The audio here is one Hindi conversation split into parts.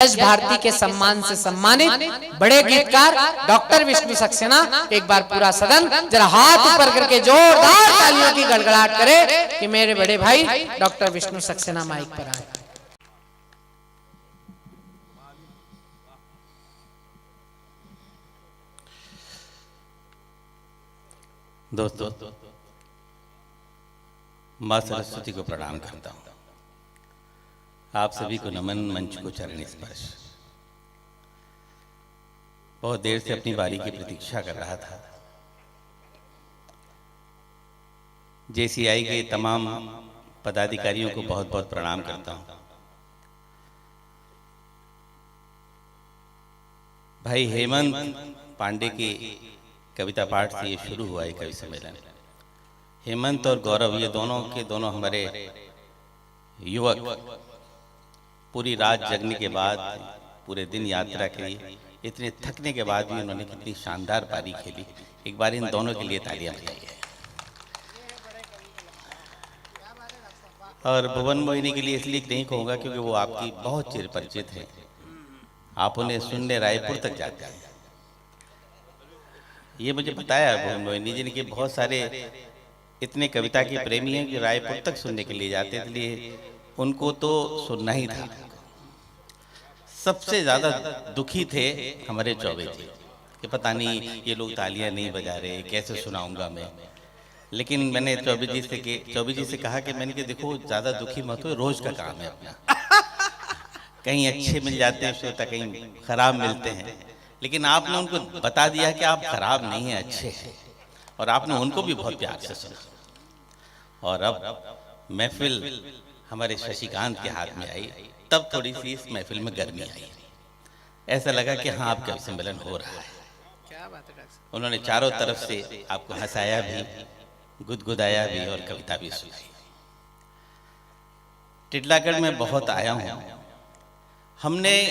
यश भारती के सम्मान से सम्मानित बड़े गीतकार डॉक्टर विष्णु सक्सेना। एक बार पूरा सदन जरा हाथ ऊपर करके जोरदार तालियों की गड़गड़ाहट करे कि मेरे बड़े भाई डॉक्टर विष्णु सक्सेना माइक पर आए। दोस्तों, माँ सरस्वती को प्रणाम करता हूँ। आप सभी को नमन, मंच को चरण स्पर्श। बहुत देर से अपनी बारी की प्रतीक्षा कर रहा था। जेसीआई के तमाम पदाधिकारियों को बहुत बहुत प्रणाम करता हूँ। भाई हेमंत पांडे के कविता पाठ से ये शुरू हुआ है कवि सम्मेलन। हेमंत और गौरव ये दोनों हमारे युवक पूरी रात जगने के बाद, पूरे दिन यात्रा करी, इतने थकने के बाद भी उन्होंने कितनी शानदार पारी खेली। एक बार इन दोनों के लिए तालियां बजाइए। और भुवन मोहिनी के लिए इसलिए नहीं कहूँगा क्योंकि वो आपकी बहुत चिर परिचित है। आप उन्हें सुनने रायपुर तक जाते हैं। ये मुझे बताया भुवन मोहिनी जी ने कि बहुत सारे इतने कविता के प्रेमी हैं कि रायपुर तक सुनने के लिए जाते, इसलिए उनको तो सुनना ही था। सबसे ज़्यादा दुखी थे हमारे चौबे जी कि पता नहीं ये लोग तालियां नहीं बजा रहे, कैसे सुनाऊंगा मैं। लेकिन मैंने चौबे जी से कहा कि मैंने कि देखो ज़्यादा दुखी मत हो, रोज़ का काम है अपना। कहीं अच्छे मिल जाते हैं श्रोता, कहीं खराब मिलते हैं, लेकिन आपने उनको बता दिया कि आप खराब नहीं हैं, अच्छे हैं। और आपने उनको भी बहुत प्यार से सुना। और अब महफिल हमारे शशिकांत के हाथ में आई, तब थोड़ी सी इस महफिल में गर्मी आई। ऐसा लगा कि हाँ, अब कवि सम्मेलन हो रहा है। क्या बात है। उन्होंने चारों तरफ से आपको हंसाया भी, गुदगुदाया भी और कविता भी सुनाई। टिटलागढ़ में बहुत आया हूँ। हमने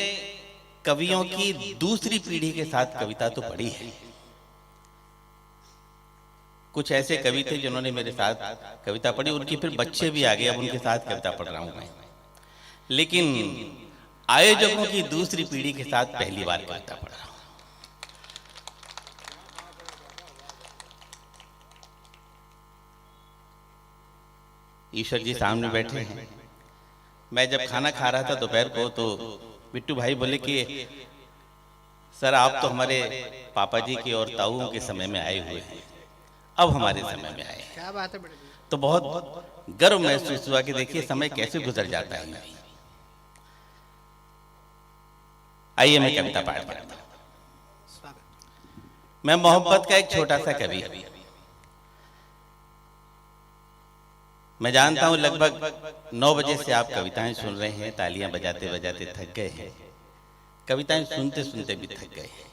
कवियों की दूसरी पीढ़ी के साथ कविता तो पढ़ी है। कुछ ऐसे कवि थे जिन्होंने मेरे साथ कविता पढ़ी, उनके फिर बच्चे भी आ गए, अब उनके साथ कविता पढ़ रहा हूं मैं। लेकिन आयोजकों की दूसरी पीढ़ी के साथ पहली बार कविता पढ़ रहा हूं। ईश्वर जी सामने बैठे हैं। मैं जब खाना खा रहा था दोपहर को, तो बिट्टू भाई बोले कि सर आप तो हमारे पापा जी के और ताऊओं के समय में आए हुए हैं, अब हमारे समय में आए। क्या बात है। तो बहुत गर्व महसूस हुआ कि देखिए समय कैसे गुजर जाता है। आइए मैं कविता पाठ करता हूं। मैं मोहब्बत का एक छोटा सा कवि। मैं जानता हूं लगभग 9 बजे से आप कविताएं सुन रहे हैं, तालियां बजाते बजाते थक गए हैं, कविताएं सुनते सुनते भी थक गए हैं।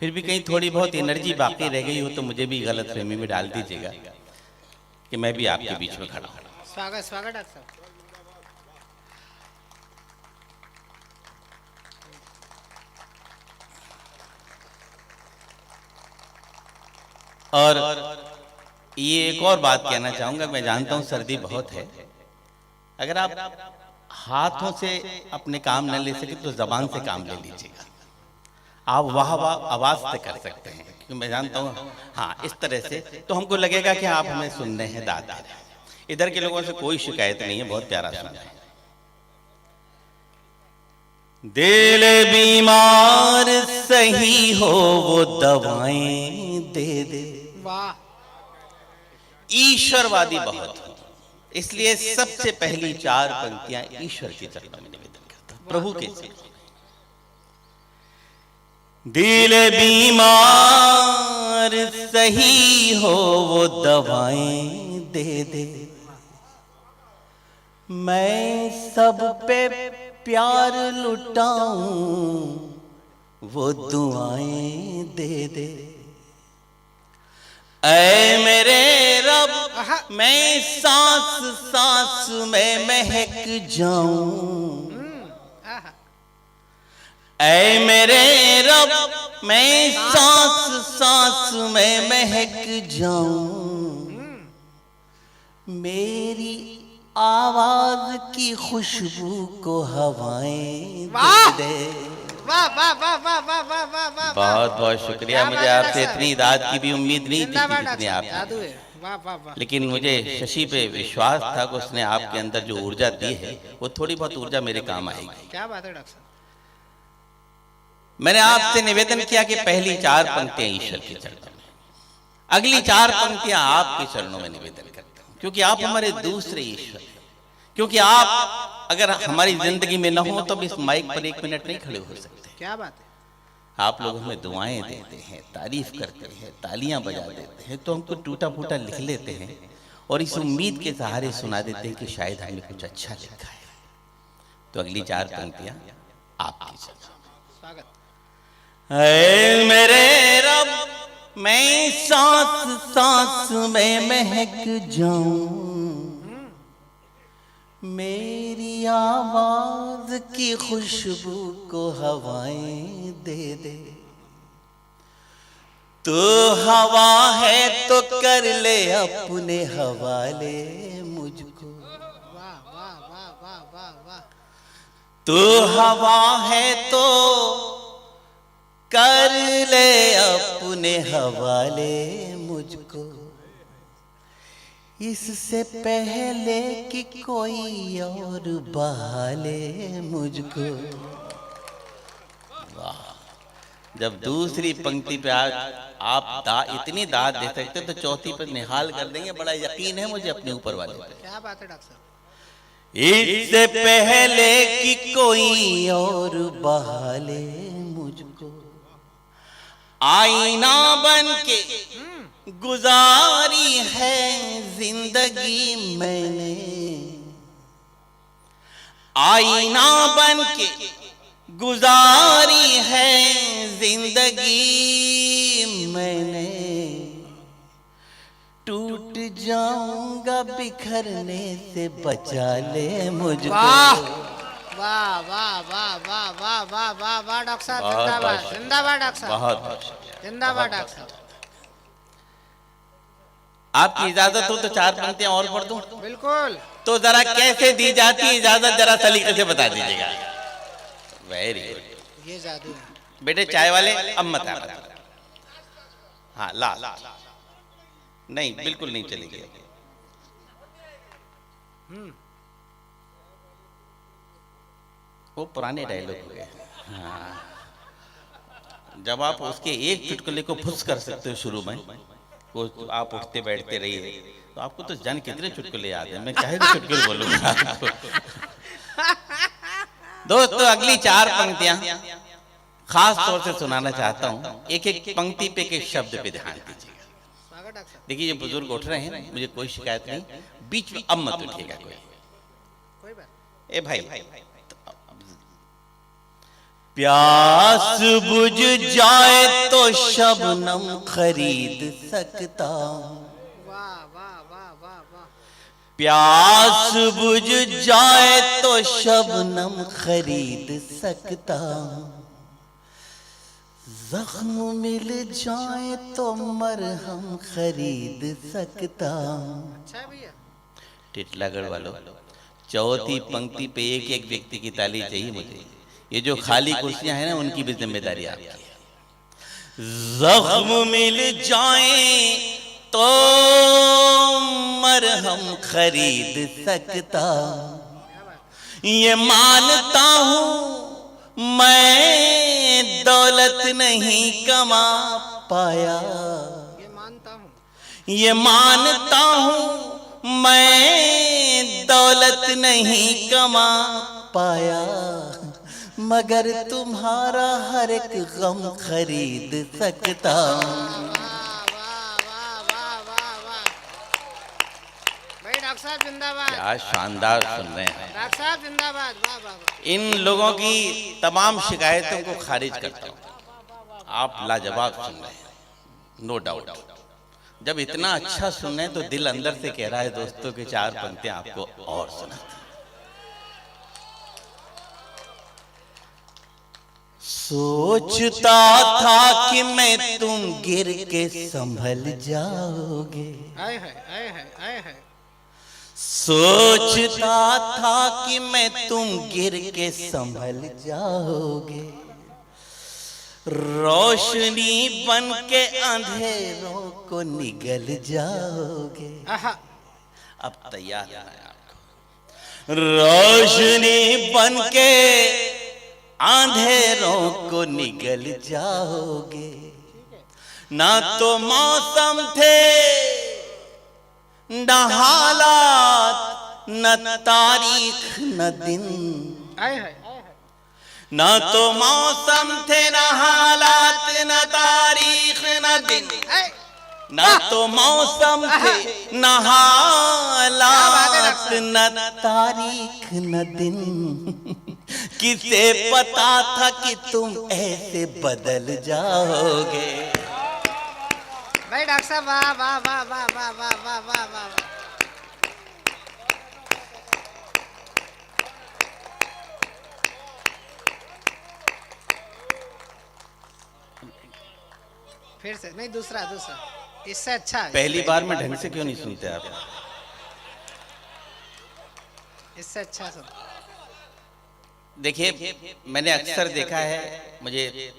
फिर भी कहीं थोड़ी बहुत एनर्जी बाकी रह गई हो तो मुझे भी गलतफहमी में डाल दीजिएगा कि मैं भी आपके बीच में खड़ा हूं। स्वागत डॉक्टर साहब। और ये एक और बात कहना चाहूंगा। मैं जानता हूं सर्दी बहुत है, अगर आप हाथों से अपने काम न ले सके तो जबान से काम ले लीजिएगा। आप वाह वाह आवाज से कर सकते हैं, क्योंकि मैं जानता हूँ हाँ इस तरह से तो हमको लगेगा कि आप हमें सुन रहे हैं, दाद दे रहे हैं। इधर के लोगों से कोई शिकायत नहीं है, बहुत प्यारा सुन रहे हैं। दिल बीमार सही हो वो दवाएं दे दे। वाह। ईश्वरवादी बहुत हो, इसलिए सबसे पहली 4 पंक्तियां ईश्वर की चरणों में निवेदन करता हूं, प्रभु के। दिल बीमार सही हो वो दवाएं दे दे, मैं सब पे प्यार लुटाऊं वो दुआएं दे दे। ऐ मेरे रब मैं सांस सांस में महक जाऊं, ऐ मेरे रब मैं सांस सांस में महक जाऊं, मेरी आवाज की खुशबू को हवाएं वाह! दे दे। वाह वाह वाह वाह वाह वाह वाह वाह! बहुत बहुत शुक्रिया। क्या मुझे बात है आपसे डॉक्टर इतनी दाद की भी उम्मीद नहीं थी जिंदाबाद जितनी डॉक्टर साहब, आपने जादू है। वाह वाह वाह! लेकिन मुझे शशि पे विश्वास था कि उसने आपके अंदर जो ऊर्जा दी है वो थोड़ी बहुत ऊर्जा मेरे काम आएगी। क्या बात है डॉक्टर साहब। मैंने आपसे निवेदन किया कि पहली 4 पंक्तियां ईश्वर के चरणों में, अगली 4 पंक्तियां आपके चरणों में निवेदन करता हूं, क्योंकि आप हमारे दूसरे ईश्वर हैं। क्योंकि आप अगर हमारी जिंदगी में न हो तो इस माइक पर 1 मिनट नहीं खड़े हो सकते। क्या बात है। आप लोग हमें दुआएं देते हैं, तारीफ करते हैं, तालियां बजा देते हैं, तो हमको टूटा फूटा लिख लेते हैं और इस उम्मीद के सहारे सुना देते हैं कि शायद हमने कुछ अच्छा लिखा है। तो अगली 4 पंक्तियां आपकी स्वागत। ऐ मेरे रब, मैं सांस सांस में महक जाऊं, मेरी आवाज की खुशबू को हवाएं दे दे। तू हवा है तो कर ले अपने हवाले मुझको। वाह वाह वाह वाह वाह वाह! तू हवा है तो कर ले अपने हवाले मुझको, इससे पहले कि कोई और बहाले मुझको। वाह! जब दूसरी पंक्ति पे आप इतनी दाद दे सकते तो चौथी पे निहाल कर देंगे। बड़ा यकीन है मुझे अपने ऊपर वाले पे। क्या बात है डॉक्टर साहब। इससे पहले कि कोई और बहाले मुझको, आईना बन के गुजारी है जिंदगी मैंने, आईना बन के गुजारी है जिंदगी मैंने, टूट जाऊंगा बिखरने से बचा ले मुझको। वाह वाह वाह वाह वाह वाह वाह वाह वाह! डॉक्टर साहब जिंदाबाद जिंदाबाद डॉक्टर साहब बहुत जिंदाबाद डॉक्टर साहब। आपकी इजाजत हो तो 4 पंक्तियां और पढ़ दूं? बिल्कुल। तो जरा कैसे दी जाती है इजाजत, जरा सलीके से बता दीजिएगा। Very good. ये जादू है। बेटे चाय वाले अब मत आ। हाँ ला नहीं, बिल्कुल नहीं चलेगी। वो पुराने डायलॉग हो गए। हाँ, जब आप उसके एक चुटकुले को फुस कर सकते हो शुरू में, वो आप उठते बैठते रहिए, तो आपको तो जान कितने चुटकुले याद है। मैं चाहे तो चुटकुले बोलूंगा आपको। दोस्तों अगली 4 पंक्तियां खास तौर से सुनाना चाहता हूं। एक एक पंक्ति पे के शब्द पे ध्यान दीजिएगा। देखिए ये बुजुर्ग उठ रहे हैं, मुझे कोई शिकायत नहीं, बीच में अब मत उठिएगा कोई बात। ए भाई, प्यास बुझ जाए तो शबनम खरीद सकता हूं, वाह वाह वाह वाह वाह! प्यास बुझ जाए तो शबनम खरीद सकता हूं, जख्म मिल जाए तो मरहम खरीद सकता हूं। अच्छा भैया। टिटलागढ़ वालों, चौथी पंक्ति पे एक एक व्यक्ति की ताली चाहिए मुझे। ये जो खाली कुर्सियां हैं ना, उनकी भी जिम्मेदारी आपकी है। जख्म मिल जाए तो मरहम खरीद सकता, ये मानता हूं मैं दौलत नहीं कमा पाया, ये मानता हूँ। ये मानता हूं मैं दौलत नहीं कमा पाया, मगर तुम्हारा हर एक गम खरीद सकता हूं। भाई डॉक्टर साहब जिंदाबाद। क्या शानदार सुन रहे हैं डॉक्टर साहब जिंदाबाद। वाह वाह वाह! इन लोगों की तमाम शिकायतों को खारिज करता हूं। आप लाजवाब सुन रहे हैं, नो डाउट। जब इतना अच्छा सुन रहे हैं तो दिल अंदर से कह रहा है दोस्तों की 4 पंक्तियां आपको और सुना। सोचता था कि मैं तुम गिर के संभल जाओगे, आए है आए है आए है। सोचता था कि मैं तुम गिर के संभल जाओगे, रोशनी बन के अंधेरों को निगल जाओगे। अब तैयार है आपको। रोशनी बन के अंधेरों को निगल जाओगे, ना तो मौसम थे न हालात न तारीख न दिन, न तो मौसम थे न हालात न तारीख न दिन, न तो मौसम थे न हालात न तारीख न दिन। किसे पता था कि तुम ऐसे बदल जाओगे। भाई डॉक्टर साहब वाह वाह वाह वाह वाह वाह वाह वाह वाह। फिर से नहीं, दूसरा दूसरा इससे अच्छा है। पहली बार में ढंग से क्यों नहीं सुनते आप? इससे अच्छा सुन। देखिए मैंने अक्सर देखा है, मुझे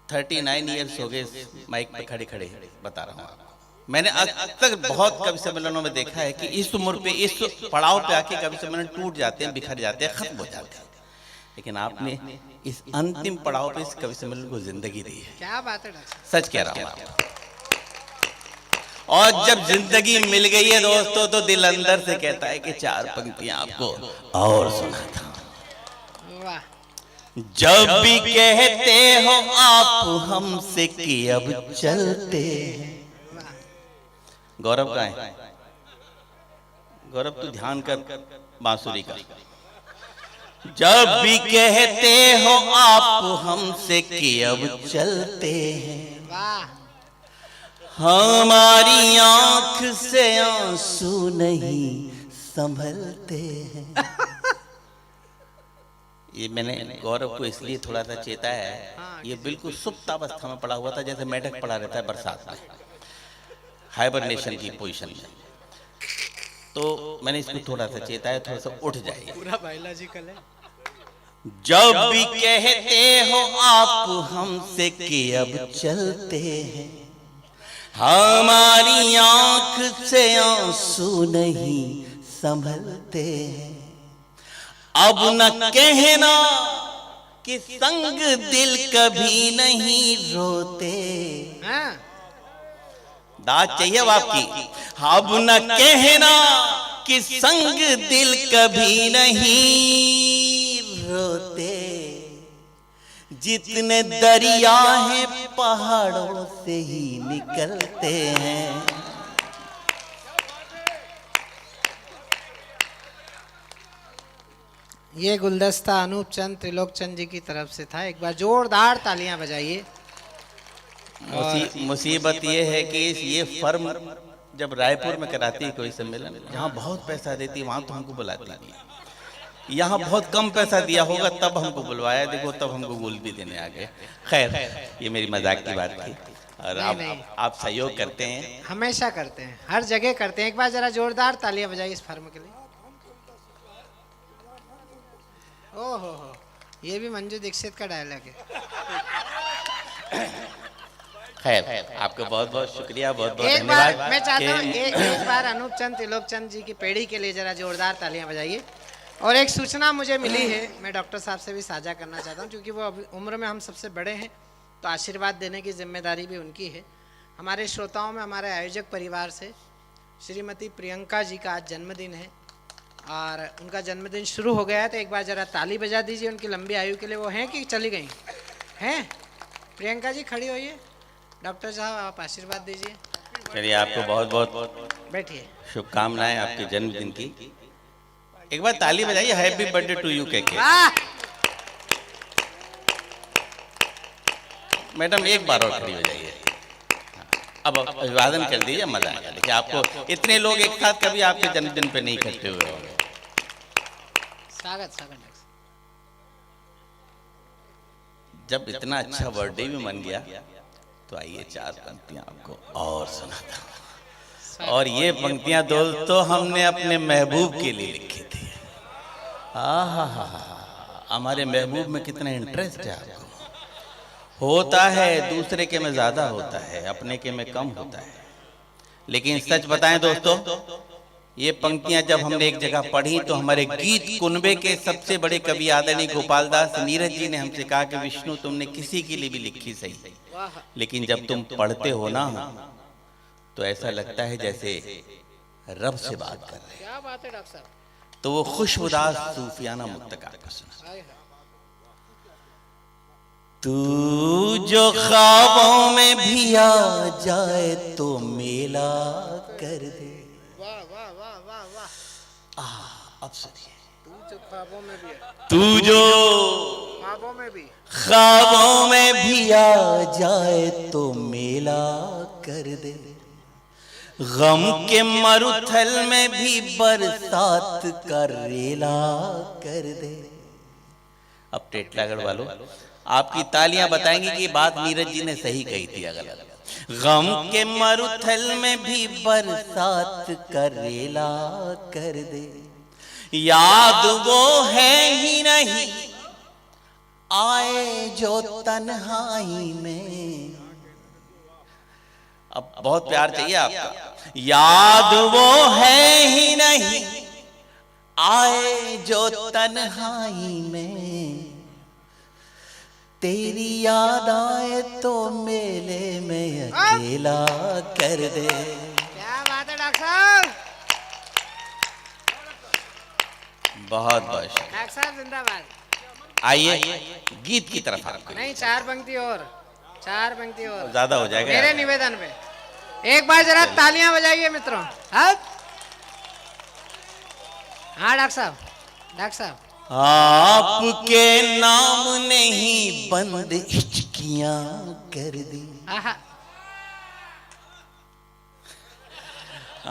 39 इयर्स हो गए माइक पे खड़े खड़े बता रहा हूँ। मैंने अक्सर बहुत कवि सम्मेलनों में देखा है कि इस उम्र पे इस पड़ाव पे आके कवि सम्मेलन टूट जाते हैं, बिखर जाते हैं, खत्म हो जाते हैं। लेकिन आपने इस अंतिम पड़ाव पे इस कवि सम्मेलन को जिंदगी दी है। क्या बात है डॉक्टर, सच कह रहा हूँ। और जब जिंदगी मिल गई है दोस्तों, तो दिल अंदर से कहता है कि चार पंक्तियां आपको और सुनाता हूं। जब भी कहते हो आप हमसे कि अब चलते हैं। गौरव का है, गौरव तू ध्यान कर बांसुरी का। जब भी कहते हो आप हमसे कि अब चलते हैं, हमारी आंख से आंसू नहीं संभलते हैं। ये मैंने गौरव को इसलिए थोड़ा सा चेताया है, ये बिल्कुल सुप्त अवस्था में पड़ा हुआ था, जैसे मेढक पड़ा रहता है बरसात में, हाइबरनेशन की पोजीशन में। तो मैंने इसको थोड़ा सा चेताया, थोड़ा सा उठ जाए। पूरा बायोलॉजिकल है। जब भी कहते हो आप हमसे कि अब चलते हैं, हमारी आंख से आंसू नहीं संभलते हैं। अब न कहना कि संग दिल कभी नहीं रोते। दाद चाहिए अब आपकी। अब न कहना कि संग दिल कभी नहीं रोते। जितने दरिया हैं पहाड़ों से ही निकलते हैं। ये गुलदस्ता अनूप चंद त्रिलोक चंद जी की तरफ से था। एक बार जोरदार तालियां बजाइए। मुसीबत ये है कि ये फर्म जब रायपुर में कराती है कोई सम्मेलन, जहाँ बहुत पैसा देती है वहाँ तो हमको बुलाती नहीं। यहाँ बहुत कम पैसा दिया होगा तब हमको बुलवाया, देखो तब हमको गोल भी देने आ गए। खैर ये मेरी मजाक की बात थी। और आप सहयोग करते हैं, हमेशा करते हैं, हर जगह करते हैं। एक बार जरा जोरदार तालियां बजाइए इस फर्म के लिए। ओहो हो, ये भी मंजू दीक्षित का डायलॉग है। खैर आपको बहुत बहुत शुक्रिया, बहुत बहुत एक बार धन्यवाद। मैं चाहता हूँ एक बार अनूप चंद त्रिलोक चंद जी की पेड़ी के लिए जरा जोरदार तालियां बजाइए। और एक सूचना मुझे मिली है, मैं डॉक्टर साहब से भी साझा करना चाहता हूँ, क्योंकि वो अभी उम्र में हम सबसे बड़े हैं, तो आशीर्वाद देने की जिम्मेदारी भी उनकी है। हमारे श्रोताओं में हमारे आयोजक परिवार से श्रीमती प्रियंका जी का आज जन्मदिन है और उनका जन्मदिन शुरू हो गया है, तो एक बार जरा ताली बजा दीजिए उनकी लंबी आयु के लिए। वो हैं कि चली गई हैं? प्रियंका जी खड़ी होइए, डॉक्टर साहब आप आशीर्वाद दीजिए। चलिए आपको बहुत बहुत बैठिए, शुभकामनाएं आपके जन्मदिन की। एक बार ताली बजाइए, हैप्पी बर्थडे टू यू कह के। मैडम एक बार और खड़ी हो जाइए। अब अभिवादन कर दीजिए, मजा आएगा। देखिए आपको इतने लोग एक साथ कभी आपके जन्मदिन पे नहीं इकट्ठे हुए होंगे। स्वागत स्वागत। जब इतना अच्छा बर्थडे भी मन गया तो आइए चार पंक्तियां आपको और सुनाता हूँ। और ये पंक्तियां दोस्तों हमने अपने महबूब के लिए लिखी थी। आहा, हमारे महबूब में कितना इंटरेस्ट है आपको। होता है दूसरे के में ज्यादा होता है, अपने के में कम होता है। लेकिन सच बताएं दोस्तों, ये पंक्तियां जब हमने एक जगह पढ़ी तो हमारे गीत कुनबे के सबसे बड़े कवि आदरणीय गोपाल दास नीरज जी ने हमसे कहा कि विष्णु तुमने किसी के लिए भी लिखी सही, लेकिन जब तुम पढ़ते हो ना तो ऐसा लगता है जैसे रब से बात कर रहे हैं। क्या बात है डॉक्टर साहब। तो वो खुशबुदार सूफियाना मुक्तक आपको सुना। तू जो ख्वाबों में भी आ जाए तो मेला कर दे। वाह वाह वाह वाह वाह। अब सुनिए, तू जो ख्वाबों में भी है, तू जो ख्वाबों में भी, ख्वाबों में भी आ जाए तो मेला कर दे। गम के मरुथल में भी बरसात का रेला कर दे। अब टेटलागढ़ वालों, आपकी तालियां बताएंगी कि बात नीरज जी ने सही कही थी। अगर गम के मरुथल में भी बरसात का रेला कर दे। याद वो है ही नहीं आए जो तन्हाई में। अब बहुत प्यार चाहिए आपका। याद वो है ही नहीं आए जो तन्हाई में। तेरी याद आए तो मेले में अकेला कर दे। क्या बात है डॉक्टर साहब। बहुत बहुत डॉक्टर साहब जिंदाबाद। आइए गीत की तरफ आपको। नहीं, चार पंक्ति और, चार पंक्ति और ज्यादा हो जाएगा मेरे निवेदन पे। एक बार जरा तालियां बजाइए मित्रों। हाँ डॉक्टर साहब, डॉक्टर साहब। आपके नाम ने ही बंद हिचकियां कर दी।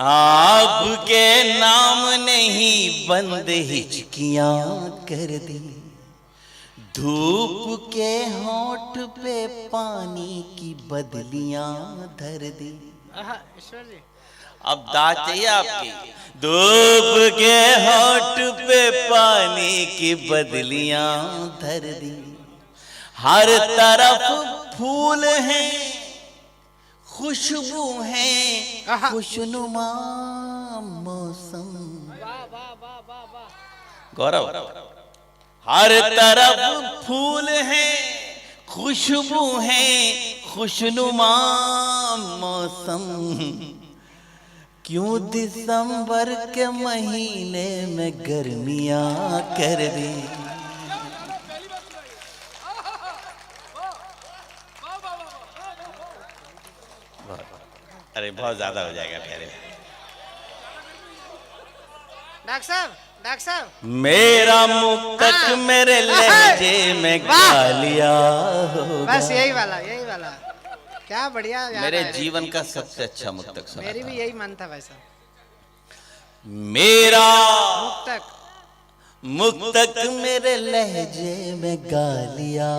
आपके नाम ने ही बंद हिचकियां कर दी। धूप के होंठ पे पानी की बदलियां धर दी। ईश्वर जी, अब दाद चाहिए आपकी। धूप के होंठ पे पानी की बदलियां धर दी। हर तरफ फूल हैं, खुशबू है, खुशनुमा मौसम। गौरव, हर तरफ फूल हैं, खुशबू है, खुशनुमा मौसम। क्यों दिसंबर के महीने में गर्मियां कर दी। अरे बहुत ज्यादा हो जाएगा प्यारे। डॉक्टर साहब, डॉक्टर साहब। मेरा मुक्तक मेरे लहजे में गालिया होगा। बस यही वाला, यही वाला। क्या बढ़िया याद मेरे आया। जीवन का सबसे अच्छा मुक्तक सुना। मेरी भी यही मन था वैसा। मेरा मुक्तक, मुक्तक मेरे लहजे में गालिया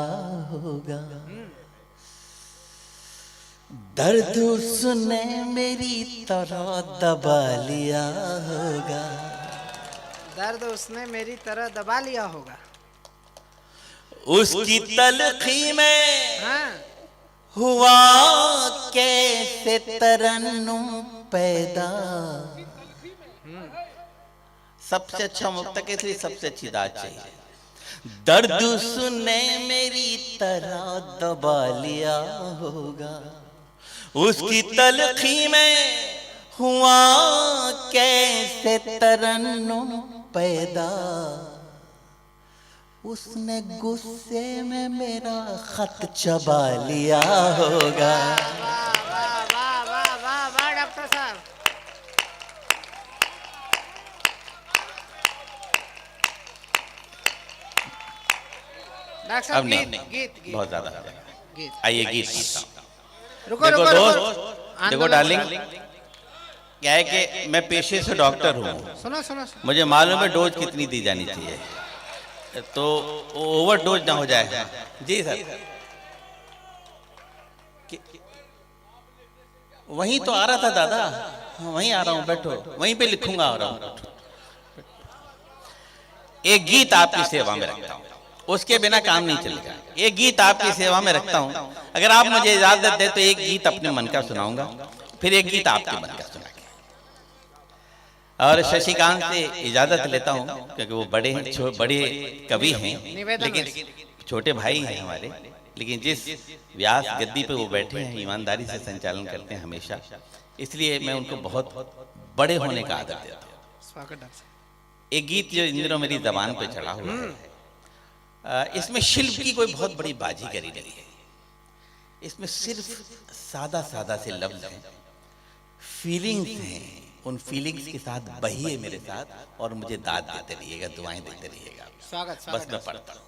होगा। दर्द उसने मेरी तरह दबा लिया होगा। दर्द उसने मेरी तरह दबा लिया होगा। उसकी तलखी में हाँ। हुआ कैसे तरन्नुम पैदा। सबसे अच्छा मुक्तक है, इसलिए सबसे अच्छी दाद चाहिए। दर्द उसने मेरी तरह दबा लिया होगा। उसकी तलखी में हुआ कैसे तरन्नुम पैदा। उसने गुस्से में मेरा खत चबा लिया होगा। वाह वाह वाह वाह वाह वाह डॉक्टर साहब। डॉक्टर साहब, गीत गीत गीत बहुत ज्यादा हो जाएगा। गीत। आइए गीत। रुको देखो रुको दोस्त, रुको। देखो डार्लिंग, क्या है कि मैं पेशे से डॉक्टर हूँ। सुनो सुनो सुनो। मुझे मालूम है डोज कितनी दी जानी चाहिए, तो ओवर डोज ना हो जाए। जी सर। वहीं तो आ रहा था दादा। वहीं आ रहा हूँ, बैठो, वहीं पे लिखूंगा आ रहा हूँ। एक गीत आपकी सेवा में रखता हूँ, उसके बिना काम नहीं चलेगा। एक गीत आपकी सेवा में रखता हूँ, अगर आप मुझे इजाजत दे तो एक गीत अपने मन का सुनाऊंगा, फिर एक गीत आपके मन का सुना के, और शशिकांत से इजाजत लेता हूँ क्योंकि वो बड़े बड़े कवि हैं, लेकिन छोटे भाई हैं हमारे, लेकिन जिस व्यास गद्दी पे वो बैठे हैं ईमानदारी से संचालन करते हैं हमेशा, इसलिए मैं उनको बहुत बड़े होने का आदर देता हूँ। एक गीत जो इन दिनों मेरी जबान पे चढ़ा हुआ है, इसमें शिल्प की कोई बहुत बड़ी बाजीगरी नहीं है, इसमें सिर्फ सादा सादा से लफ्ज हैं, फीलिंग्स हैं, उन फीलिंग्स के साथ बहिए मेरे साथ और मुझे दाद देते रहिएगा, दुआएं देते रहिएगा। स्वागत बस मैं पढ़ता हूं।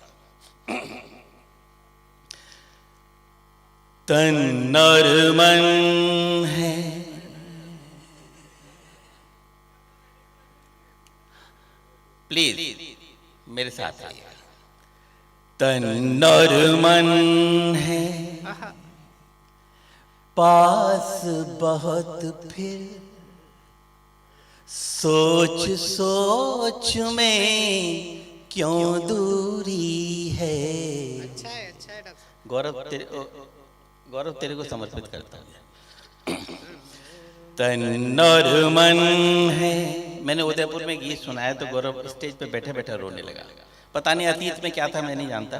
तन और मन है प्लीज मेरे साथ आइए। तन और मन है पास बहुत, फिर सोच सोच में क्यों दूरी है। अच्छा है डॉक्टर। गौरव तेरे को समर्पित करता हूँ। तन और मन है, मैंने उदयपुर में गीत सुनाया तो गौरव स्टेज पे बैठे बैठे रोने लगा, पता नहीं अतीत में क्या था मैं नहीं जानता।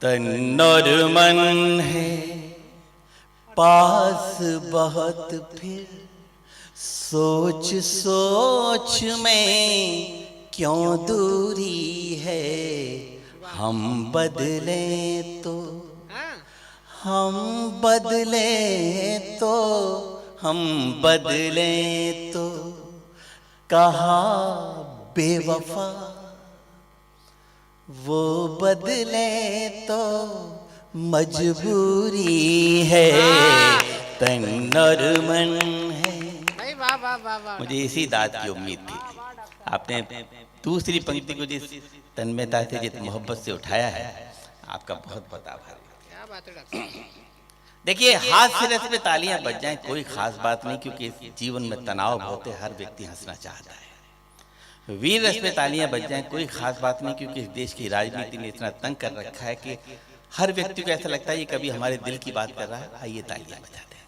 तन और मन है पास बहुत, फिर सोच सोच में क्यों दूरी है। हम बदलें तो हम बदलें तो हम बदलें तो कहा बेवफा, वो बदले तो मजबूरी है। तन और मन है। वाह वाह वाह वाह। मुझे इसी दाद की उम्मीद थी। आपने दूसरी पंक्ति को जिस तन्मयता से जिस मोहब्बत से उठाया है, आपका बहुत बहुत आभार। क्या बात है डॉक्टर। देखिए, हाथ से रस पे तालियां बज जाएं कोई खास बात नहीं, क्योंकि जीवन में तनाव बहुत है, हर व्यक्ति हंसना चाहता है। वीर रस पे तालियां बज जाएं कोई खास बात नहीं, क्योंकि इस देश की राजनीति ने इतना तंग कर रखा है कि हर व्यक्ति को ऐसा लगता है ये कभी हमारे दिल की बात कर रहा है, आइए तालियां बजाते हैं।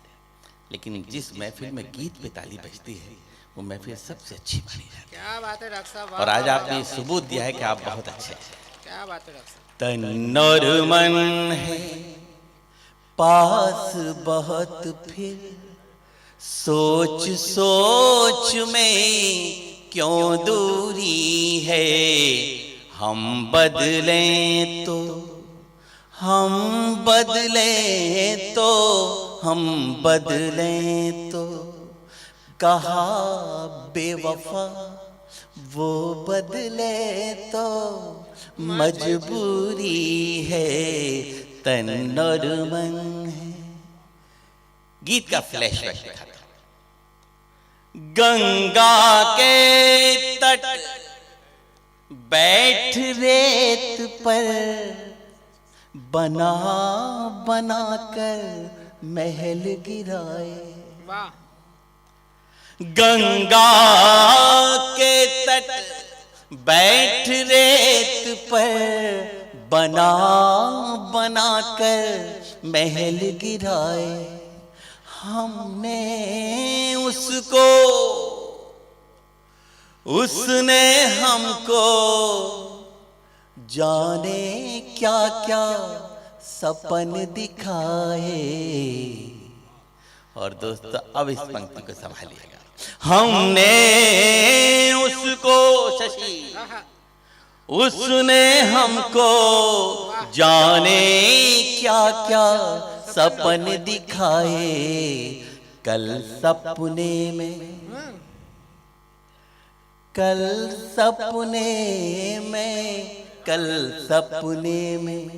लेकिन जिस महफिल में गीत पे ताली बजती है वो महफिल सबसे अच्छी मानी जाती है। क्या बात है डॉक्टर साहब। और आज आपने सबूत दिया है कि आप बहुत अच्छे हैं। क्या बात है डॉक्टर साहब। तन और मन है पास बहुत, फिर सोच सोच में क्यों दूरी है। हम बदलें तो हम बदलें तो हम बदलें तो कहा बेवफा, वो बदले तो मजबूरी है। तन और मन है। गीत का फ्लैशबैक दिखाता हूं। गंगा के तट बैठ रेत पर बना बना कर महल गिराए। वाह। गंगा के तट बैठ रेत पर बना बना कर महल गिराए। हमने उसको, उसने हमको जाने क्या क्या सपन दिखाए। और दोस्तों अब इस पंक्ति को संभालिएगा। हमने उसको, शशि, उसने हमको जाने क्या क्या सपन दिखाए। कल सपने में, कल सपने में, कल सपने में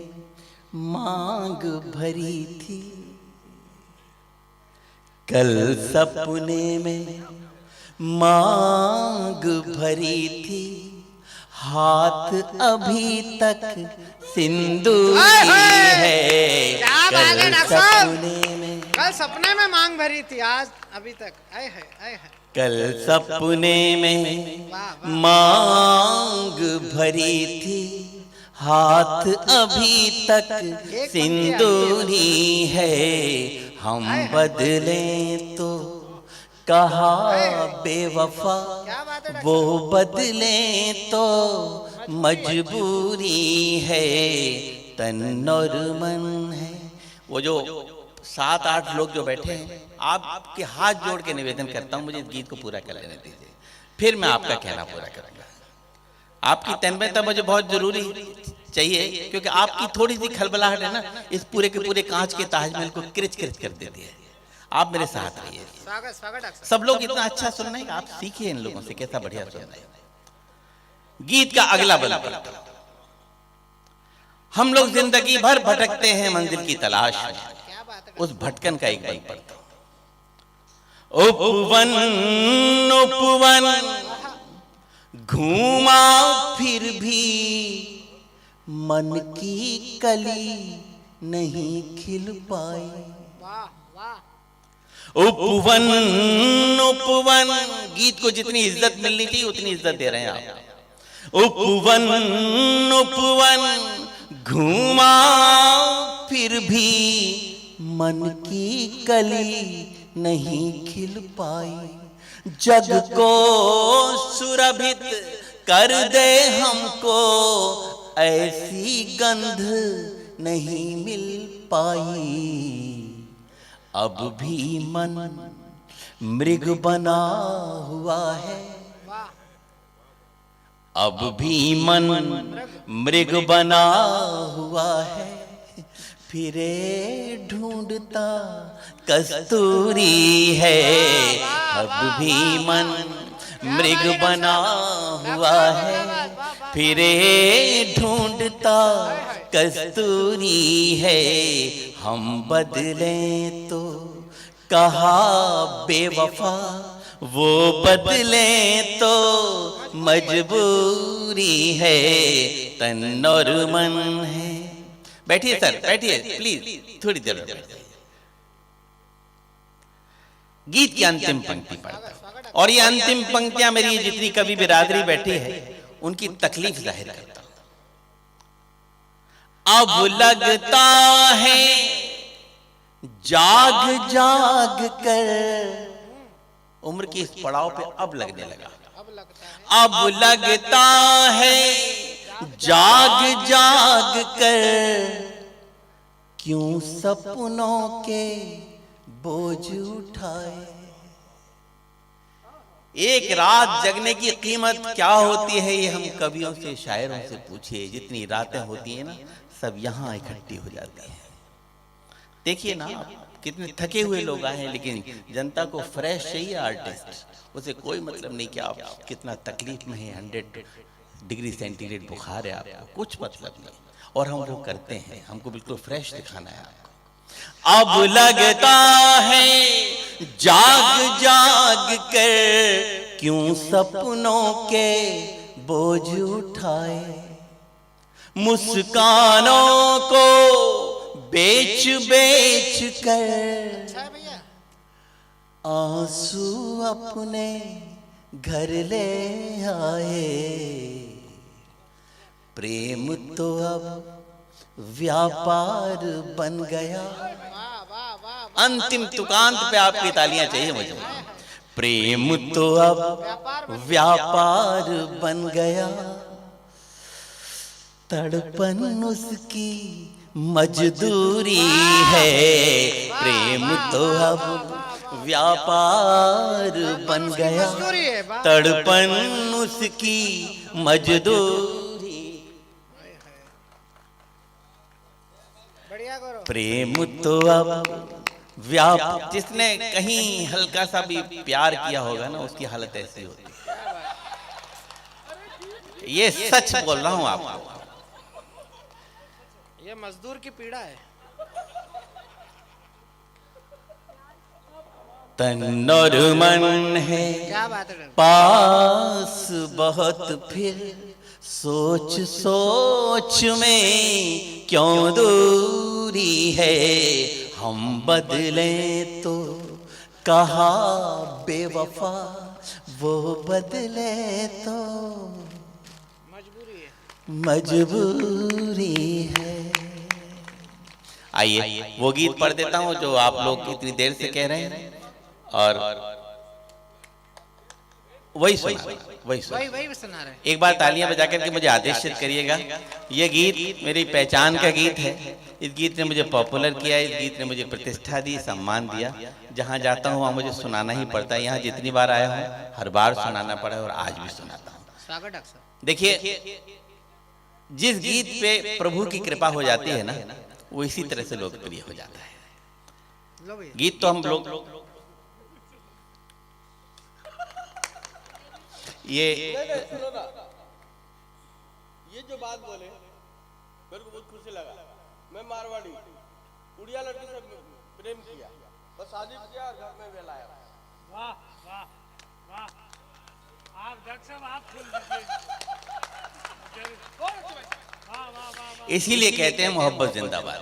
मांग भरी थी। कल सपने में मांग भरी थी, हाथ अभी तक सिंदूरी है। कल सपने में कल सपने में मांग भरी थी, आज अभी तक आए है। कल सपने में वाह, वाह। मांग भरी थी, हाथ अभी तक सिंदूरी है। हम बदलें तो कहा बेवफा, वो बदलें तो मजबूरी है। तन और मन है। वो जो 7-8 लोग जो बैठे हैं, आपके हाथ जोड़ के निवेदन करता हूं, मुझे इस गीत को पूरा कर लेने दीजिए, फिर मैं आपका कहना पूरा करूंगा। आपकी तन्मयता मुझे बहुत जरूरी चाहिए, क्योंकि आपकी थोड़ी सी खलबलाहट है ना, इस पूरे के पूरे कांच के ताजमहल को किरच किरच कर देती है। आप मेरे साथ रहिए। सब लोग इतना अच्छा सुन रहे हैं, आप सीखिए इन लोगों से कैसा बढ़िया सुन रहे हैं। गीत का अगला बंद। हम लोग जिंदगी भर भटकते हैं मंजिल की तलाश में, उस भटकन का एक बंद पड़ता। उपवन उपवन घूमा फिर भी मन की कली नहीं खिल पाई। उपवन उपवन, गीत को जितनी इज्जत मिलनी थी उतनी इज्जत दे रहे हैं आप। उपवन उपवन घूमा फिर भी मन की कली नहीं खिल पाई। जग को सुरभित कर दे हमको, ऐसी गंध नहीं मिल पाई। अब भी मन मृग बना हुआ है, अब भी मन मृग बना हुआ है। फिरे ढूंढता कस्तूरी है, अब भी मन मृग बना हुआ है। फिरे ढूंढता कस्तूरी है। हम बदलें तो कहा बेवफा, वो बदलें तो मजबूरी है। तन और मन है। बैठिए सर, बैठिए प्लीज, थोड़ी देर बैठिए। गीत की अंतिम पंक्ति पढ़ता हूं, और ये अंतिम पंक्तियां मेरी जितनी कवि बिरादरी बैठी है उनकी तकलीफ जाहिर करता हूं। अब लगता है जाग जाग कर, उम्र की इस पड़ाव पे अब लगने लगा। अब लगता है जाग जाग कर, क्यों सपनों के बोझ उठाए। एक रात जगने की कीमत क्या होती है, ये हम कवियों से शायरों से पूछिए। जितनी रातें होती हैं ना, सब यहाँ इकट्ठी हो जाती हैं। देखिए ना, कितने थके हुए लोग आए हैं, लेकिन जनता को फ्रेश चाहिए आर्टिस्ट। उसे कोई मतलब नहीं कि आप कितना तकलीफ में है, 100 डिग्री सेंटीग्रेड बुखार है आपको, कुछ मतलब नहीं। और हम वो करते हैं, हमको बिल्कुल फ्रेश दिखाना है आपको। अब लगता है जाग जाग कर, क्यों सपनों के बोझ उठाए। मुस्कानों को बेच बेच कर, आंसू अपने घर ले आए। प्रेम तो अब व्यापार बन गया। अंतिम तुकांत पे आपकी तालियां चाहिए मुझे। प्रेम तो अब व्यापार बन गया। तड़पन उसकी मजदूरी है। प्रेम तो अब व्यापार बन गया। तड़पन उसकी मजदूरी। प्रेम तो अब जिसने कहीं हल्का सा भी प्यार किया होगा ना, उसकी हालत ऐसी होती है। ये सच बोल रहा हूं आपको। ये मजदूर की पीड़ा है। तन और मन है क्या बात है। पास बहुत, फिर सोच सोच में क्यों दूरी है। हम बदले तो कहा बेवफा, वो बदले तो मजबूरी है। आइए वो गीत पढ़ देता हूँ जो आप लोग इतनी देर से कह रहे हैं, और वही सुना रहे। एक बार तालियां बजा करके मुझे आदेशित करिएगा। ये गीत मेरी पहचान का गीत है। इस गीत ने मुझे पॉपुलर किया, इस गीत ने मुझे प्रतिष्ठा दी, सम्मान दिया। जहां जाता हूं वहां मुझे सुनाना ही पड़ता है। यहाँ जितनी बार आया हूं हर बार सुनाना पड़ा और आज भी सुनाता हूँ। देखिए, जिस गीत पे प्रभु की कृपा हो जाती है ना, वो इसी तरह से लोकप्रिय हो जाता है। गीत तो हम लोग ये जो बात बोले मेरे को बहुत खुशी लगा। मैं मारवाड़ी उड़िया लड़की से प्रेम किया, बस शादी किया और घर में बेलाया। वाह वाह वाह, आप डॉक्टर साहब आप फूल दीजिए। इसीलिए कहते हैं मोहब्बत जिंदाबाद।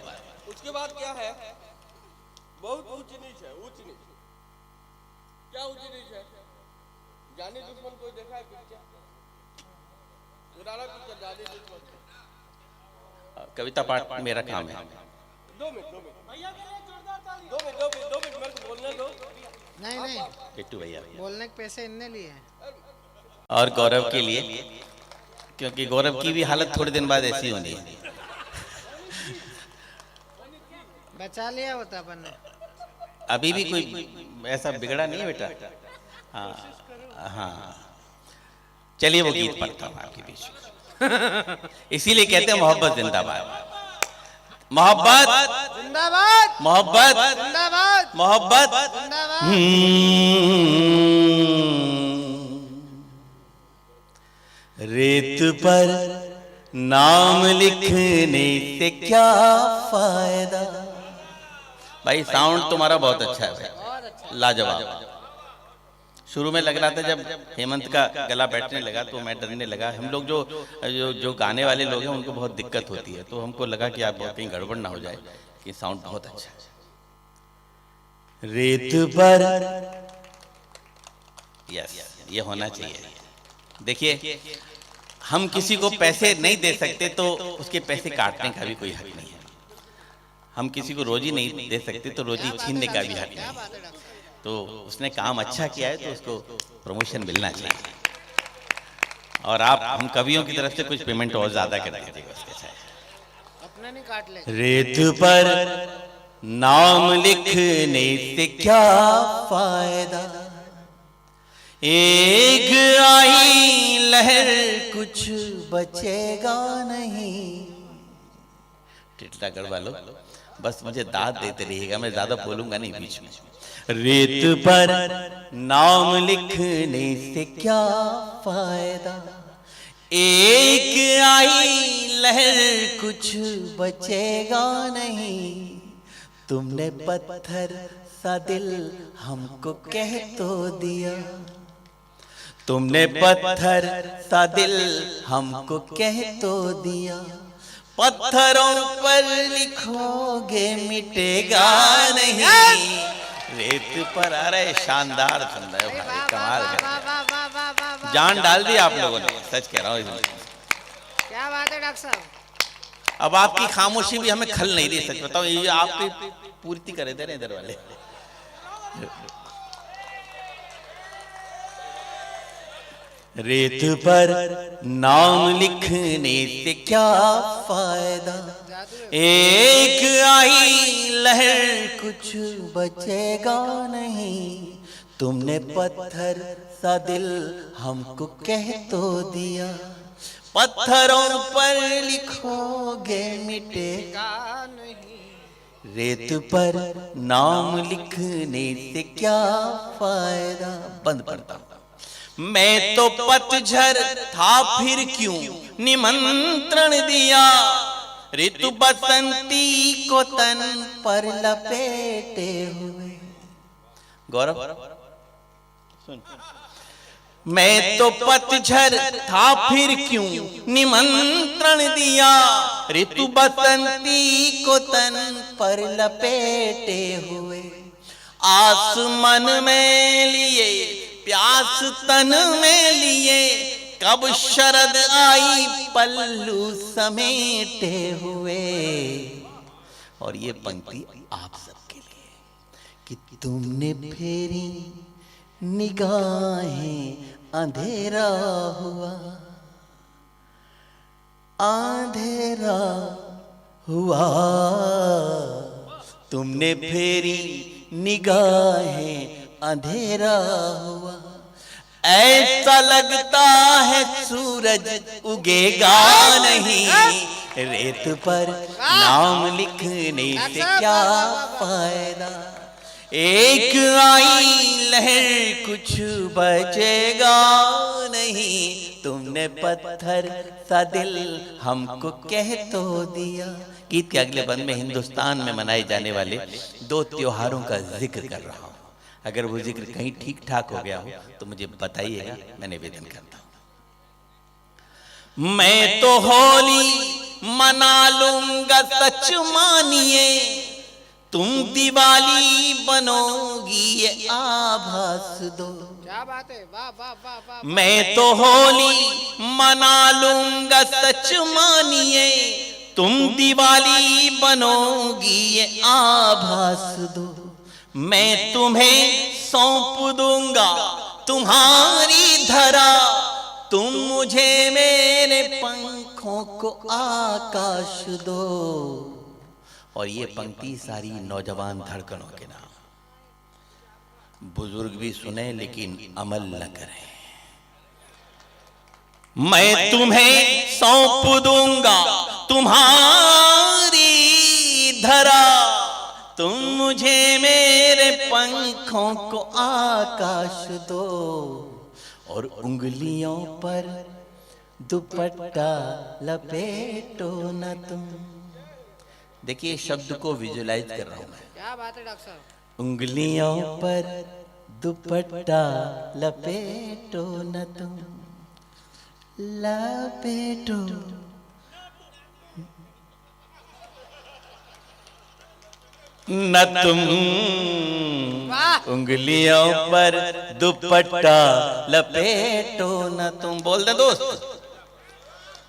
उसके बाद क्या है, बहुत ऊंच नीच है। ऊंच नीच क्या ऊंच नीच है? जानी दुश्मन कोई देखा है पिक्चर? पुराना पिक्चर जानी दुश्मन। कविता पाठ मेरा काम है। 2 मिनट भैया के लिए जोरदार ताली। 2 मिनट मेरे को बोलने दो। नहीं बिट्टू भैया बोलने के पैसे इनने लिए हैं। और गौरव के लिए, क्योंकि गौरव की भी हालत थोड़े दिन बाद ऐसी होनी है। बचा लिया होता अपन ने। अभी भी कोई ऐसा बिगड़ा नहीं है बेटा। हाँ हाँ, चलिए वो गीत पढ़ता हूँ आपके बीच में। इसीलिए कहते हैं मोहब्बत जिंदाबाद। मोहब्बत जिंदाबाद, मोहब्बत जिंदाबाद, मोहब्बत। जिंदाबाद। रेत पर नाम लिखने से क्या फायदा। भाई साउंड तुम्हारा बहुत अच्छा है, लाजवाब। शुरू में लग रहा था जब हेमंत का गला बैठने लगा तो मैं डरने लगा। हम लोग जो गाने वाले लोग हैं उनको बहुत दिक्कत होती है, तो हमको लगा कि आप कहीं गड़बड़ ना हो जाए, कि साउंड बहुत अच्छा है। रेत पर, यस, ये होना चाहिए। देखिए, हम किसी को पैसे नहीं दे सकते तो उसके पैसे काटने का भी कोई हक नहीं है। हम किसी को रोजी नहीं दे सकते तो रोजी छीनने का भी हक नहीं है। तो उसने काम अच्छा किया है तो उसको प्रमोशन मिलना चाहिए। और आप, हम कवियों की तरफ से कुछ पेमेंट और ज्यादा कर दीजिएगा उसके साथ। अपना नहीं काट ले। रेत पर नाम लिखने से क्या फायदा, एक आई लहर कुछ बचेगा नहीं। टिटलागढ़ वालों, बस मुझे दाद देते रहिएगा, मैं ज्यादा बोलूंगा नहीं बीच में। रेत पर नाम लिखने से क्या फायदा, एक आई लहर कुछ बचेगा नहीं। तुमने पत्थर सा दिल हमको कह तो दिया, तुमने पत्थर सा दिल हमको कह तो दिया। पत्थरों पर लिखोगे मिटेगा नहीं। रेत पर, अरे शानदार सुंदर भाई, कमाल कर, जान डाल दी आप लोगों ने, सच कह रहा हूँ। क्या बात है डॉक्टर साहब। अब आपकी खामोशी भी हमें खल नहीं रही, सच बताओ। ये आप पूर्ति करे दे रहे इधर वाले। रेत पर नाम लिखने से क्या फायदा, एक आई लहर कुछ बचेगा नहीं। तुमने पत्थर सा दिल हमको कह तो दिया, पत्थरों पर लिखोगे मिटेगा नहीं। रेत पर नाम लिखने से क्या फायदा। बंद पड़ता हूं। मैं तो पतझड़ था फिर क्यों निमंत्रण दिया, ऋतु बसंती को तन पर लपेटे हुए। गौरव सुन, मैं तो पतझड़ था फिर क्यों निमंत्रण दिया, ऋतु बसंती को तन पर लपेटे हुए, आस मन में लिए प्यास तन में लिए, कब शरद आई पल्लू समेटे हुए। और ये पंक्ति आप सबके लिए कि तुमने फेरी निगाहें अंधेरा हुआ, अंधेरा हुआ, तुमने फेरी निगाहें अंधेरा हुआ, ऐसा लगता है सूरज उगेगा नहीं, रेत पर नाम लिखने से क्या फायदा, एक आई लहर कुछ बचेगा नहीं, तुमने पत्थर सा दिल हमको कह तो दिया। गीत के अगले बंद में हिंदुस्तान में मनाए जाने वाले 2 त्योहारों का जिक्र कर रहा हूं। अगर वो जिक्र कहीं ठीक ठाक हो गया हो तो मुझे बताइएगा, मैं निवेदन करता हूं। मैं तो होली मना लूंगा सच मानिए, तुम दिवाली बनोगी ये आभास दो। क्या बात है, वाह वाह वाह वाह। मैं तो होली मना लूंगा सच मानिए, तुम दिवाली बनोगी ये आभास दो, मैं तुम्हें सौंप दूंगा तुम्हारी धरा, तुम मुझे मेरे पंखों को आकाश दो। और ये पंक्ति सारी नौजवान धड़कनों के नाम, बुजुर्ग भी सुने लेकिन अमल न करें। मैं तुम्हें सौंप दूंगा तुम्हारी धरा, तुम मुझे मेरे पंखों को आकाश दो, और उंगलियों पर दुपट्टा लपेटो न तुम। देखिए शब्द को विजुलाइज कर रहा हूं मैं। क्या बात है डॉक्टर साहब। उंगलियों पर दुपट्टा लपेटो न तुम, लपेटो न तुम, उंगलियों पर दुपट्टा लपेटो न तुम। बोल दे दोस्त,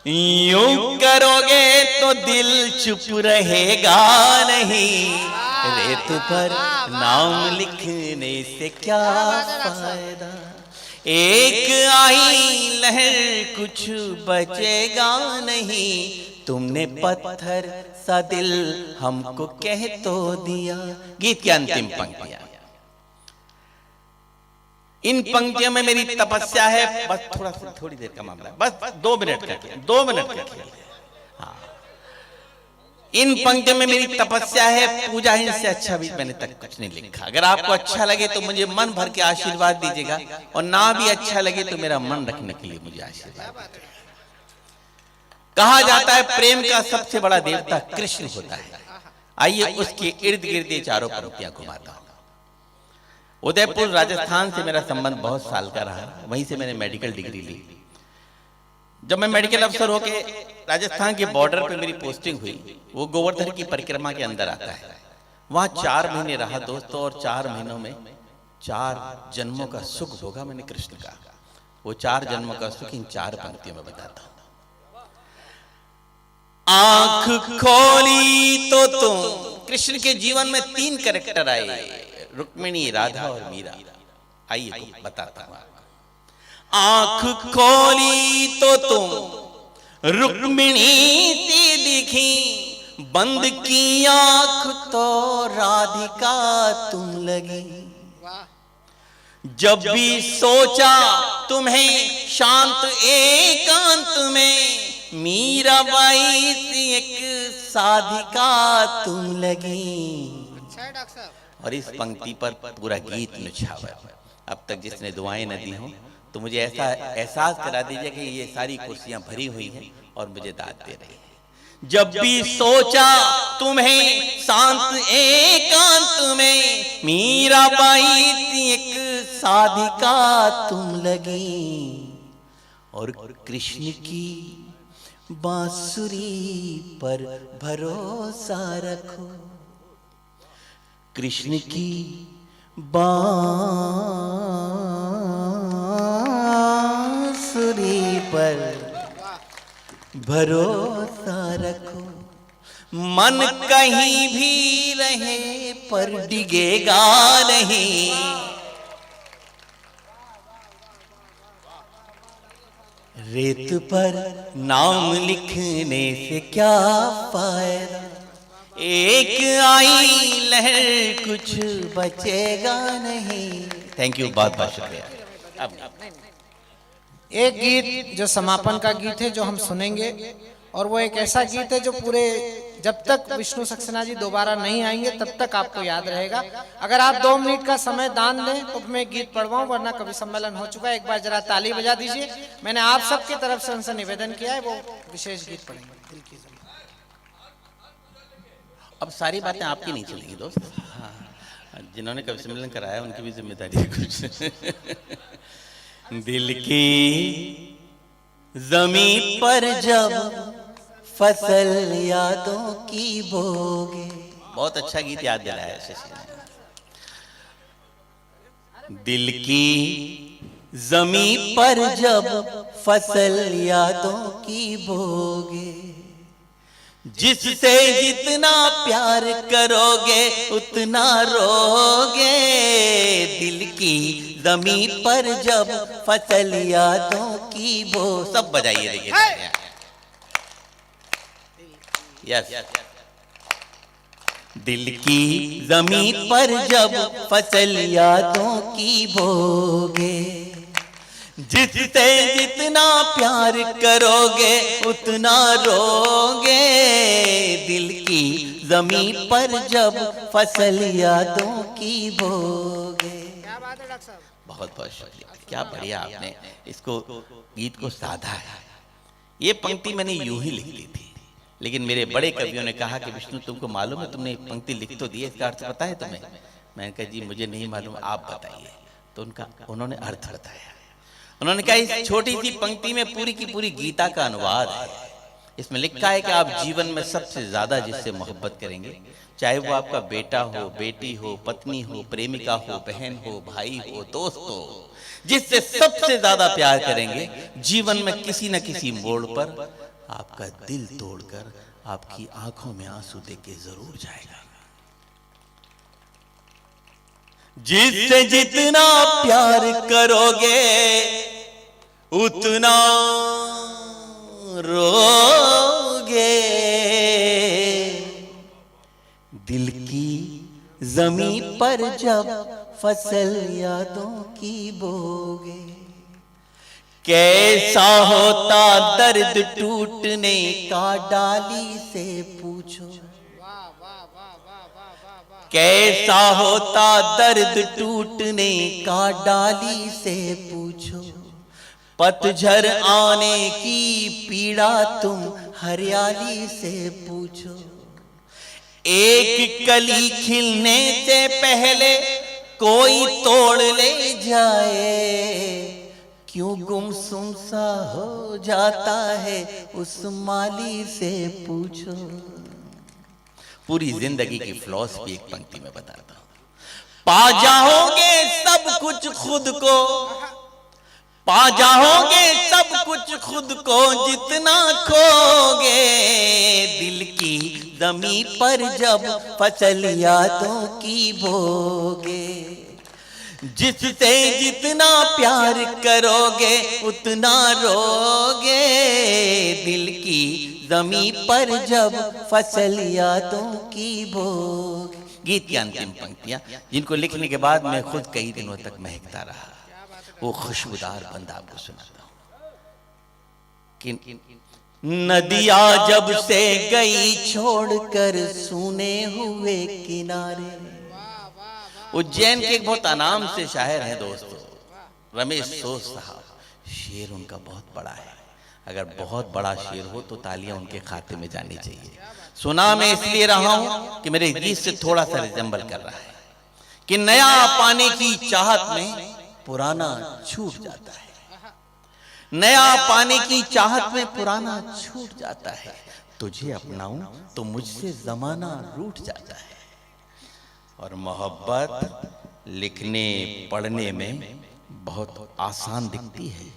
यूं करोगे तो दिल चुप रहेगा नहीं, रेत पर नाम लिखने से क्या फायदा, एक आई लहर कुछ बचेगा नहीं, तुमने पत्थर सा दिल हमको कह तो दिया। गीत की अंतिम पंक्तियां, इन पंक्तियों में मेरी तपस्या है, बस थोड़ी देर का मामला है, बस 2 मिनट का, 2 मिनट का खेल है। हाँ, इन पंक्तियों में मेरी तपस्या है, पूजा इनसे अच्छा भी मैंने तक कुछ नहीं लिखा। अगर आपको अच्छा लगे तो मुझे मन भर के आशीर्वाद दीजिएगा, और ना भी अच्छा लगे तो मेरा मन रखने के लिए मुझे आशीर्वाद दीजिएगा। कहा जाता है प्रेम का सबसे बड़ा देवता कृष्ण होता है। आइए उसके इर्द गिर्द ये चारों पंक्तियां घुमाता हूं। उदयपुर राजस्थान से मेरा संबंध बहुत साल का रहा, वहीं से मैंने मेडिकल डिग्री ली। जब मैं मेडिकल अफसर होके राजस्थान के बॉर्डर पे मेरी पोस्टिंग हुई, वो गोवर्धन की परिक्रमा के अंदर आता है, वहां 4 महीने रहा दोस्तों, और 4 महीनों में 4 जन्मों का सुख भोगा मैंने कृष्ण का। वो 4 जन्मों का सुख इन 4 पंक्तियों में बताता हूं। आंख खोली तो तुम, कृष्ण के जीवन में 3 कैरेक्टर आए, रुक्मिणी, राधा और मीरा। आइए बताता हूं। आंख खोली तो तुम रुक्मिणी सी दिखी, बंद की आंख तो राधिका तुम लगी, जब भी सोचा तुम्हें शांत एकांत में, मीराबाई सी एक साधिका तुम लगी। और इस पंक्ति पर पूरा गीत निछावर। अब तक जिसने दुआएं न दी हों तो मुझे ऐसा एहसास करा दीजिए कि ये सारी कुर्सियां भरी हुई हैं और मुझे दाद दे रही हैं। जब भी सोचा तुम्हें शांत एकांत में, मीराबाई सी एक साधिका तुम लगी और कृष्ण की बांसुरी पर भरोसा रखो। कृष्ण की बांसुरी पर भरोसा रखो। मन कहीं भी रहे पर डिगेगा नहीं। रेत पर नाम लिखने से क्या फायदा, एक आई लहर कुछ बचेगा नहीं। थैंक यू, बहुत बहुत शुक्रिया। एक गीत जो समापन का गीत है जो हम सुनेंगे, और वो एक ऐसा गीत है जो पूरे जब तक विष्णु सक्सेना जी दोबारा नहीं आएंगे तब तक आपको याद रहेगा। अगर आप 2 मिनट का समय दान दें तो मैं गीत पढ़वाऊं, वरना कवि सम्मेलन हो चुका है। एक बार जरा ताली बजा दीजिए। मैंने आप सबकी तरफ से उनसे निवेदन किया है, वो विशेष गीत पढ़ेंगे। दिल की ज़मीं। अब सारी बातें आपकी नहीं चलेंगी दोस्त। हाँ, जिन्होंने कवि सम्मेलन कराया उनकी भी जिम्मेदारी है कुछ। दिल की ज़मीं पर जब फसल यादों की बोगे। बहुत अच्छा गीत याद दिलाया शशि ने। दिल की ज़मीं पर जब फसल यादों की बोगे, जिससे जितना प्यार करोगे उतना रोगे। दिल की ज़मीं पर जब फसल यादों की बो। सब बजाइए, देखिए। यस। दिल की ज़मीं पर जब फसल यादों की बोगे, जिससे जितना प्यार करोगे उतना रोगे। दिल की ज़मीं पर जब फसल यादों की बोगे। क्या बात है डॉक्टर साहब? बहुत बहुत शुक्रिया, क्या बढ़िया आपने इसको गीत को साधा है। ये पंक्ति मैंने यूं ही लिख ली थी, लेकिन मेरे बड़े कवियों ने कहा कि विष्णु तुमको मालूम है, तुमने एक पंक्ति लिख तो दी है, इसका अर्थ पता है तुम्हें? मैंने कहा जी मुझे नहीं मालूम, आप बताइए। तो उन्होंने अर्थ बताया। उन्होंने कहा इस छोटी सी पंक्ति में पूरी की पूरी गीता का अनुवाद है। इसमें लिखा है कि आप जीवन में सबसे ज्यादा जिससे मोहब्बत करेंगे, चाहे वो आपका बेटा हो, बेटी हो, पत्नी हो, प्रेमिका हो, बहन हो, भाई हो, दोस्त हो, जिससे सबसे ज्यादा प्यार करेंगे, जीवन में किसी न किसी मोड़ पर आपका दिल तोड़कर आपकी आंखों में आंसू देके जरूर जाएगा। जिससे जितना प्यार करोगे उतना रोगे। दिल की ज़मीं पर जब फसल यादों की बोगे, कैसा होता दर्द टूटने का डाली से पूछो। कैसा होता दर्द टूटने का डाली से पूछो। पतझड़ आने की पीड़ा तुम हरियाली से पूछो। एक कली खिलने से पहले कोई तोड़ ले जाए, क्यों गुमसुम सा हो जाता है उस माली से पूछो। पूरी जिंदगी की फिलॉसफी एक पंक्ति में बताता हूं। पा जाओगे सब कुछ खुद को, पा जाओगे सब कुछ खुद को जितना खोगे। दिल की ज़मीं पर जब फसल यादों की बोगे, जिससे जितना प्यार करोगे उतना रोगे। दिल की ज़मीं पर जब फसल यादों की बोगे। गीत की अंतिम पंक्तियां जिनको लिखने के बाद मैं खुद कई दिनों तक महकता रहा, वो खुशबूदार बंद आपको सुनाता हूं। कि नदिया जब से गई छोड़कर सूने हुए किनारे। उज्जैन के एक बहुत अनाम से शायर हैं दोस्तों, रमेश सोस साहब। शेर उनका बहुत बड़ा है, अगर बहुत बड़ा शेर हो तो तालियां उनके खाते में जानी चाहिए। सुना मैं इसलिए रहा हूं कि मेरे गीत से थोड़ा सा रिजेंबल कर रहा है कि नया पाने की चाहत में पुराना छूट जाता है, नया पाने की चाहत में पुराना छूट जाता है। तुझे अपनाऊं तो मुझसे जमाना रूठ जाता है। और मोहब्बत लिखने पढ़ने में बहुत आसान दिखती है।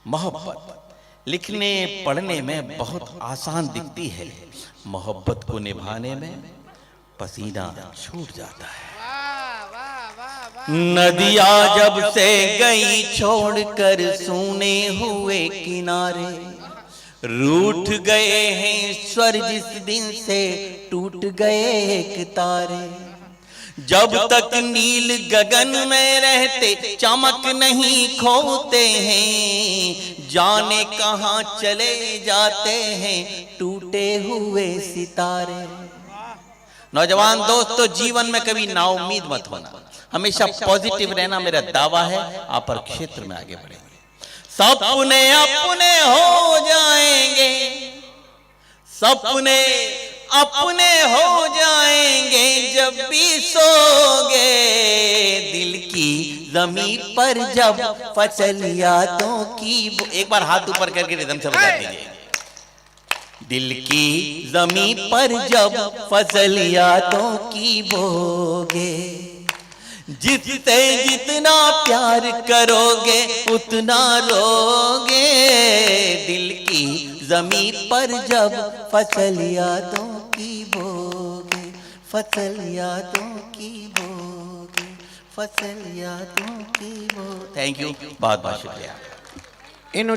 मोहब्बत लिखने पढ़ने में बहुत आसान दिखती है, मोहब्बत को निभाने में पसीना छूट जाता है। नदिया जब से गई छोड़कर सूने हुए किनारे, रूठ गए हैं स्वर जिस दिन से टूट गए एक तारे। जब तक नील गगन में रहते चमक नहीं खोते हैं, जाने कहां चले जाते हैं टूटे हुए सितारे। नौजवान दोस्तों, जीवन में कभी नाउम्मीद मत होना, हमेशा पॉजिटिव रहना मेरा दावा है। आप हर क्षेत्र में आगे बढ़ेंगे, सपने अपने हो जाएंगे, सपने अपने हो जाएंगे जब भी सोगे। दिल की जमीन पर जब फसल यादों की, एक बार हाथ ऊपर करके रिदम से बजा दीजिए। दिल की जमीन पर जब फसल यादों की बोगे, जितने जितना प्यार करोगे उतना रोगे। दिल की जमीन पर जब फसल यादों की बोगे, फसल यादों की बोगे, फसल यादों की बोगे। थैंक यू, बहुत बहुत शुक्रिया।